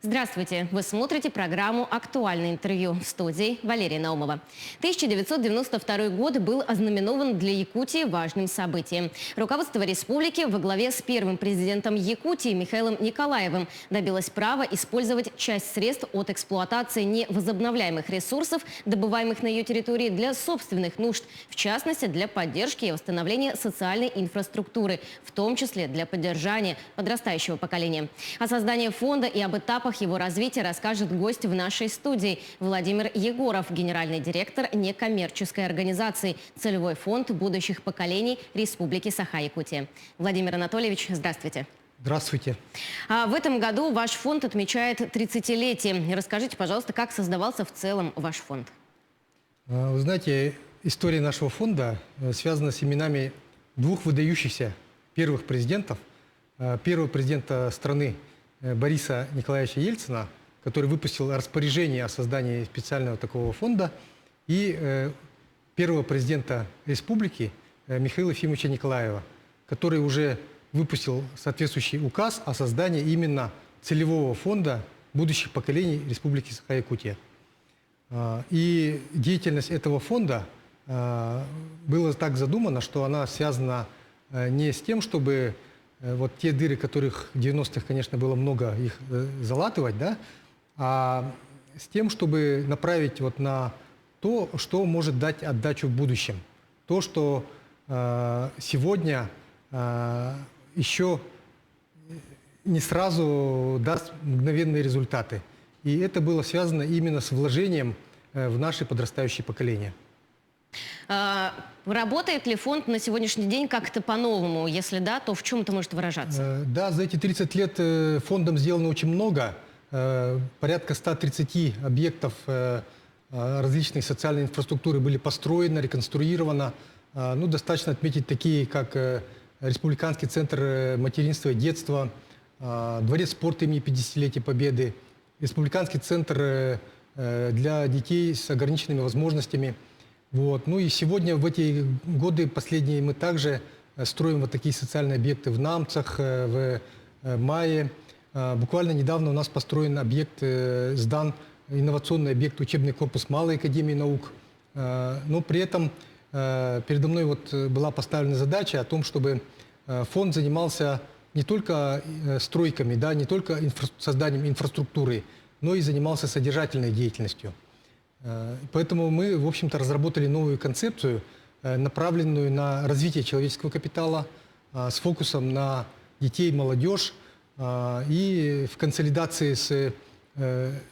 Здравствуйте! Вы смотрите программу «Актуальное интервью» в студии Валерия Наумова. 1992 год был ознаменован для Якутии важным событием. Руководство республики во главе с первым президентом Якутии Михаилом Николаевым добилось права использовать часть средств от эксплуатации невозобновляемых ресурсов, добываемых на ее территории, для собственных нужд, в частности, для поддержки и восстановления социальной инфраструктуры, в том числе для поддержания подрастающего поколения. О создании фонда и об этапах его развития расскажет гость в нашей студии Владимир Егоров, генеральный директор некоммерческой организации «Целевой фонд будущих поколений Республики Саха-Якутия». Владимир Анатольевич, здравствуйте. Здравствуйте. В этом году ваш фонд отмечает 30-летие. Расскажите, пожалуйста, как создавался в целом ваш фонд? Вы знаете, история нашего фонда связана с именами двух выдающихся первых президентов. Первого президента страны Бориса Николаевича Ельцина, который выпустил распоряжение о создании специального такого фонда, и первого президента республики Михаила Ефимовича Николаева, который уже выпустил соответствующий указ о создании именно целевого фонда будущих поколений Республики Саха-Якутия. И деятельность этого фонда была так задумана, что она связана не с тем, чтобы вот те дыры, которых в 90-х, конечно, было много, их залатывать, да, а с тем, чтобы направить вот на то, что может дать отдачу в будущем. То, что сегодня еще не сразу даст мгновенные результаты. И это было связано именно с вложением в наши подрастающие поколения. Работает ли фонд на сегодняшний день как-то по-новому? Если да, то в чем это может выражаться? Да, за эти 30 лет фондом сделано очень много. Порядка 130 объектов различной социальной инфраструктуры были построены, реконструировано. Ну, достаточно отметить такие, как Республиканский центр материнства и детства, Дворец спорта имени 50-летия Победы, Республиканский центр для детей с ограниченными возможностями. Вот. Ну и сегодня, в эти годы последние, мы также строим вот такие социальные объекты в Намцах, в Мае. Буквально недавно у нас построен объект, сдан инновационный объект учебный корпус Малой академии наук. Но при этом передо мной вот была поставлена задача о том, чтобы фонд занимался не только стройками, да, не только созданием инфраструктуры, но и занимался содержательной деятельностью. Поэтому мы, в общем-то, разработали новую концепцию, направленную на развитие человеческого капитала, с фокусом на детей и молодежь, и в консолидации с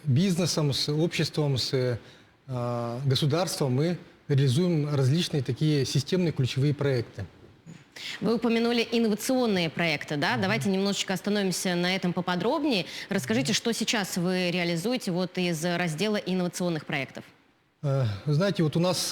бизнесом, с обществом, с государством мы реализуем различные такие системные ключевые проекты. Вы упомянули инновационные проекты, да? Давайте немножечко остановимся на этом поподробнее. Расскажите, что сейчас вы реализуете вот из раздела инновационных проектов? Вы знаете, вот у нас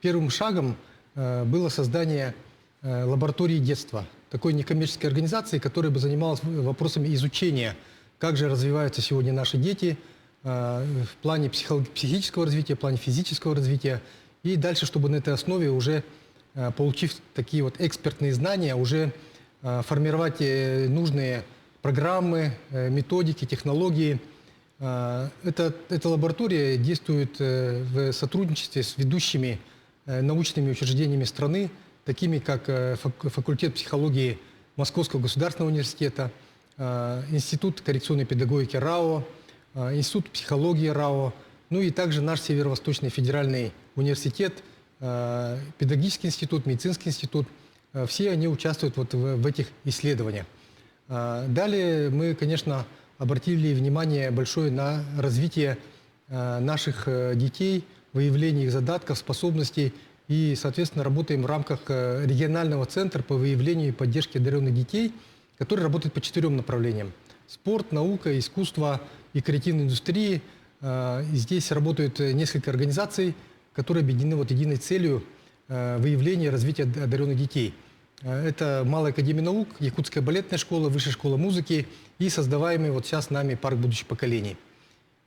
первым шагом было создание лаборатории детства, такой некоммерческой организации, которая бы занималась вопросами изучения, как же развиваются сегодня наши дети в плане психического развития, в плане физического развития, и дальше, чтобы на этой основе уже, получив такие вот экспертные знания, уже формировать нужные программы, методики, технологии. Эта лаборатория действует в сотрудничестве с ведущими научными учреждениями страны, такими как факультет психологии Московского государственного университета, Институт коррекционной педагогики РАО, Институт психологии РАО, ну и также наш Северо-Восточный федеральный университет, педагогический институт, медицинский институт. Все они участвуют вот в этих исследованиях. Далее мы, конечно, обратили внимание большое на развитие наших детей, выявление их задатков, способностей. И, соответственно, работаем в рамках регионального центра по выявлению и поддержке одаренных детей, который работает по 4 направлениям. Спорт, наука, искусство и креативная индустрия. Здесь работают несколько организаций, которые объединены вот единой целью выявления и развития одаренных детей. Это Малая академия наук, Якутская балетная школа, Высшая школа музыки и создаваемый вот сейчас нами парк будущих поколений.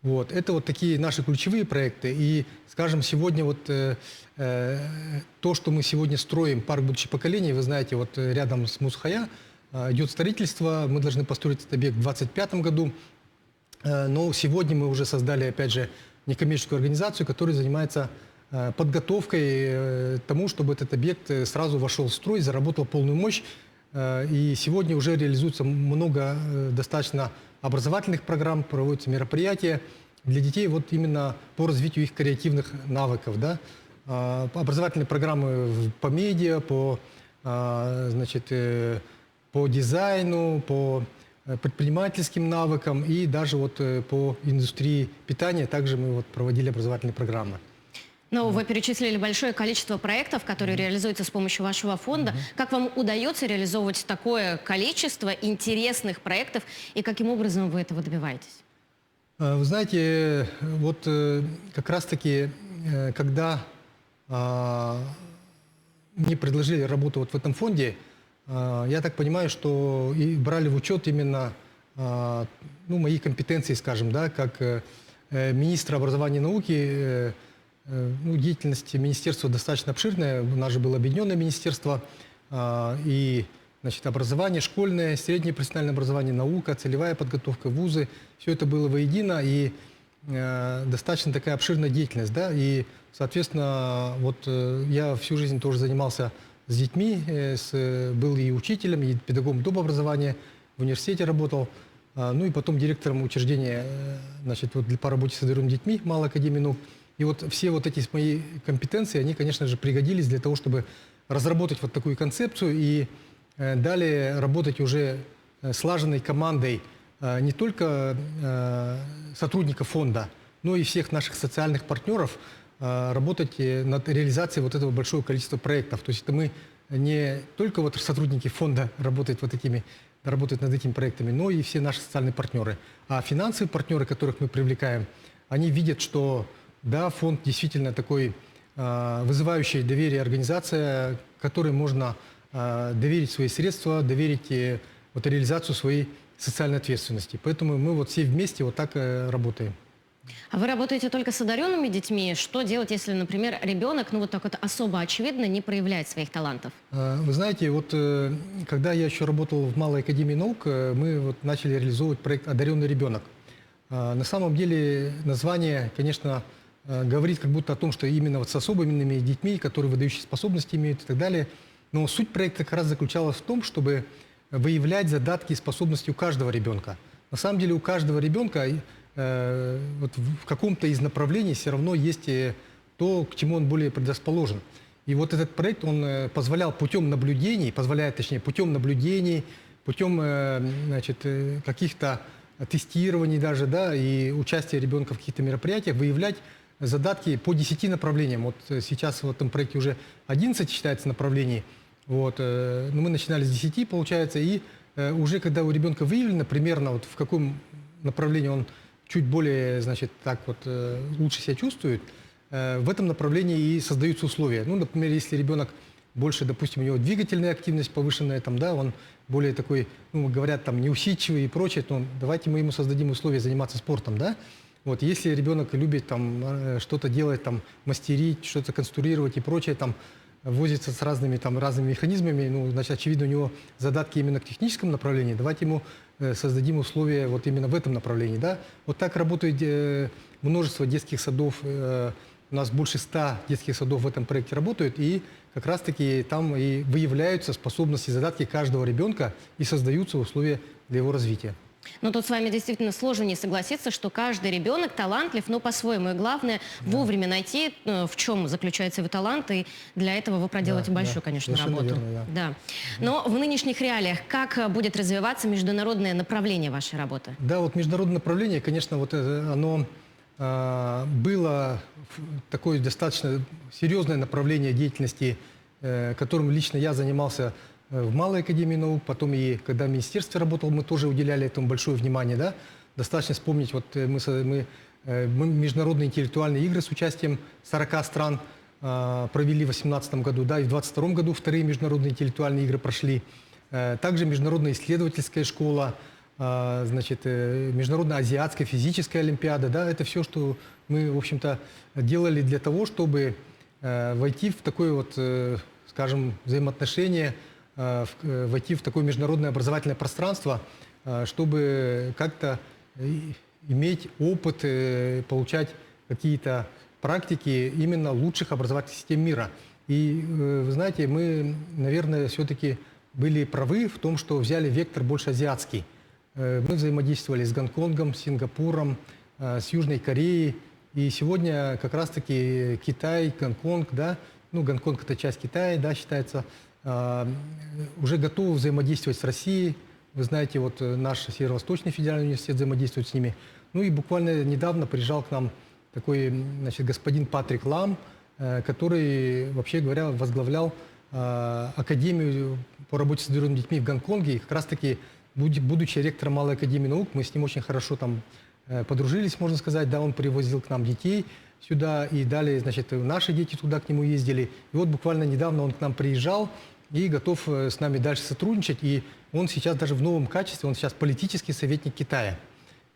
Вот. Это вот такие наши ключевые проекты. И, скажем, сегодня вот то, что мы сегодня строим, парк будущих поколений, вы знаете, вот рядом с Мусхая, идет строительство, мы должны построить этот объект в 2025 году. Но сегодня мы уже создали, опять же, некоммерческую организацию, которая занимается подготовкой к тому, чтобы этот объект сразу вошел в строй, заработал полную мощь. И сегодня уже реализуется много достаточно образовательных программ, проводятся мероприятия для детей вот именно по развитию их креативных навыков. Да? Образовательные программы по медиа, значит, по дизайну, по предпринимательским навыкам и даже вот по индустрии питания также мы вот проводили образовательные программы. Но вы перечислили большое количество проектов, которые реализуются с помощью вашего фонда. Как вам удается реализовывать такое количество интересных проектов и каким образом вы этого добиваетесь? Вы знаете, вот как раз-таки, когда мне предложили работу вот в этом фонде, я так понимаю, что и брали в учет именно мои компетенции, скажем, да, как министра образования и науки. Деятельность министерства достаточно обширная. У нас же было объединенное министерство, и значит, образование, школьное, среднее профессиональное образование, наука, целевая подготовка, вузы. Все это было воедино, и достаточно такая обширная деятельность. Да? И, соответственно, вот я всю жизнь тоже занимался с детьми, был и учителем, и педагогом доп. Образования, в университете работал, ну и потом директором учреждения, значит, вот по работе с одаренными детьми Малой академии наук. И вот все вот эти мои компетенции, они, конечно же, пригодились для того, чтобы разработать вот такую концепцию и далее работать уже слаженной командой не только сотрудников фонда, но и всех наших социальных партнеров, работать над реализацией вот этого большого количества проектов. То есть это мы не только вот сотрудники фонда работают над этими проектами, но и все наши социальные партнеры. А финансовые партнеры, которых мы привлекаем, они видят, что да, фонд действительно такой вызывающий доверие организация, которой можно доверить свои средства, доверить вот реализацию своей социальной ответственности. Поэтому мы вот все вместе вот так работаем. А вы работаете только с одаренными детьми? Что делать, если, например, ребенок, вот так вот особо очевидно не проявляет своих талантов? Вы знаете, вот когда я еще работал в Малой академии наук, мы вот начали реализовывать проект «Одаренный ребенок». На самом деле название, конечно, говорит как будто о том, что именно вот с особыми детьми, которые выдающие способности имеют и так далее. Но суть проекта как раз заключалась в том, чтобы выявлять задатки и способности у каждого ребенка. На самом деле у каждого ребенка вот в каком-то из направлений все равно есть то, к чему он более предрасположен. И вот этот проект, он позволяет путем наблюдений, путем значит, каких-то тестирований даже, да, и участия ребенка в каких-то мероприятиях, выявлять задатки по 10 направлениям. Вот сейчас в этом проекте уже 11 считается направлений. Вот, но мы начинали с 10, получается, и уже когда у ребенка выявлено примерно вот в каком направлении он чуть более, значит, так вот лучше себя чувствует, в этом направлении и создаются условия. Ну, например, если ребенок больше, допустим, у него двигательная активность повышенная, там, да, он более такой, ну, говорят, там, неусидчивый и прочее, то давайте мы ему создадим условия заниматься спортом, да. Вот, если ребенок любит там что-то делать, там, мастерить, что-то конструировать и прочее, там, возится с разными механизмами, ну, значит, очевидно, у него задатки именно к техническому направлению, давайте ему создадим условия вот именно в этом направлении, да. Вот так работает множество детских садов, у нас больше 100 детских садов в этом проекте работают, и как раз-таки там и выявляются способности, задатки каждого ребенка и создаются условия для его развития. Но тут с вами действительно сложно не согласиться, что каждый ребенок талантлив, но по-своему. И главное вовремя найти, в чем заключается его талант, и для этого вы проделаете большую, конечно, работу. Верно, да. Но в нынешних реалиях как будет развиваться международное направление вашей работы? Да, вот международное направление, конечно, вот оно было такое достаточно серьезное направление деятельности, которым лично я занимался в Малой академии наук, потом и когда в министерстве работал, мы тоже уделяли этому большое внимание. Да? Достаточно вспомнить, вот мы международные интеллектуальные игры с участием 40 стран провели в 2018 году, да, и в 2022 году вторые международные интеллектуальные игры прошли. Также международная исследовательская школа, значит, международная азиатская физическая олимпиада. Да, это все, что мы, в общем-то, делали для того, чтобы войти в такое вот, скажем, взаимоотношение войти в такое международное образовательное пространство, чтобы как-то иметь опыт, получать какие-то практики именно лучших образовательных систем мира. И вы знаете, мы, наверное, все-таки были правы в том, что взяли вектор больше азиатский. Мы взаимодействовали с Гонконгом, с Сингапуром, с Южной Кореей. И сегодня как раз-таки Китай, Гонконг, да, ну, Гонконг – это часть Китая, да, считается, уже готовы взаимодействовать с Россией. Вы знаете, вот наш Северо-Восточный федеральный университет взаимодействует с ними. Ну и буквально недавно приезжал к нам такой, значит, господин Патрик Лам, который, вообще говоря, возглавлял Академию по работе с одаренными детьми в Гонконге. И как раз-таки, будучи ректором Малой Академии наук, мы с ним очень хорошо там подружились, можно сказать. Да, он привозил к нам детей сюда, и далее, значит, наши дети туда к нему ездили. И вот буквально недавно он к нам приезжал и готов с нами дальше сотрудничать. И он сейчас даже в новом качестве, он сейчас политический советник Китая.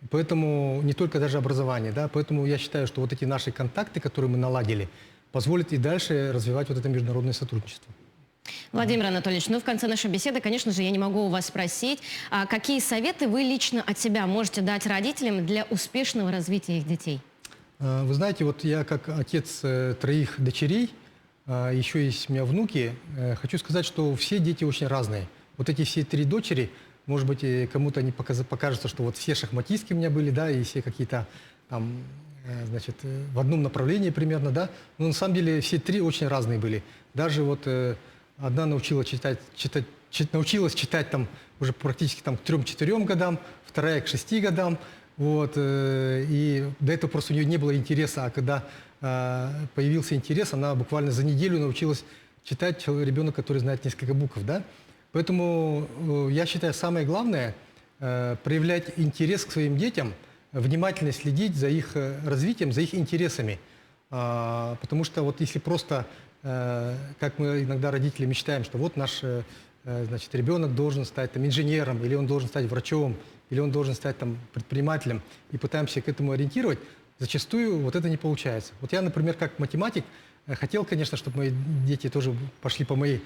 Поэтому не только даже образование, да, поэтому я считаю, что вот эти наши контакты, которые мы наладили, позволят и дальше развивать вот это международное сотрудничество. Владимир Анатольевич, ну в конце нашей беседы, конечно же, я не могу у вас спросить, а какие советы вы лично от себя можете дать родителям для успешного развития их детей? Вы знаете, вот я как отец 3 дочерей, еще есть у меня внуки, хочу сказать, что все дети очень разные. Вот эти все 3 дочери, может быть, кому-то они покажется, что вот все шахматистки у меня были, да, и все какие-то там, значит, в одном направлении примерно, да. Но на самом деле все 3 очень разные были. Даже вот одна научилась читать там уже практически там, к 3-4 годам, вторая к 6 годам. Вот, и до этого просто у нее не было интереса, а когда появился интерес, она буквально за неделю научилась читать, ребенок, который знает несколько букв, да. Поэтому я считаю, самое главное проявлять интерес к своим детям, внимательно следить за их развитием, за их интересами. Потому что вот если просто, как мы иногда родители мечтаем, что вот наш, значит, ребенок должен стать там, инженером, или он должен стать врачом, или он должен стать там, предпринимателем, и пытаемся к этому ориентировать, зачастую вот это не получается. Вот я, например, как математик, хотел, конечно, чтобы мои дети тоже пошли по моей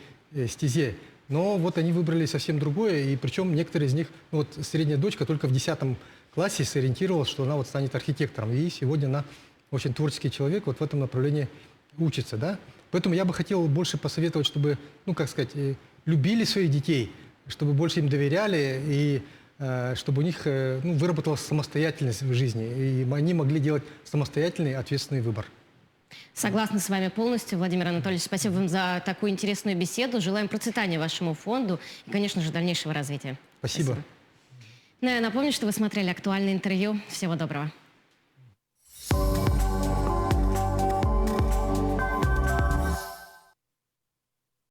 стезе, но вот они выбрали совсем другое, и причем некоторые из них, ну вот средняя дочка только в 10 классе сориентировалась, что она вот станет архитектором, и сегодня она очень творческий человек, вот в этом направлении учится, да. Поэтому я бы хотел больше посоветовать, чтобы, ну, как сказать, любили своих детей, чтобы больше им доверяли, и чтобы у них ну, выработалась самостоятельность в жизни, и они могли делать самостоятельный, ответственный выбор. Согласна с вами полностью, Владимир Анатольевич. Спасибо вам за такую интересную беседу. Желаем процветания вашему фонду и, конечно же, дальнейшего развития. Спасибо. Ну, я напомню, что вы смотрели актуальное интервью. Всего доброго.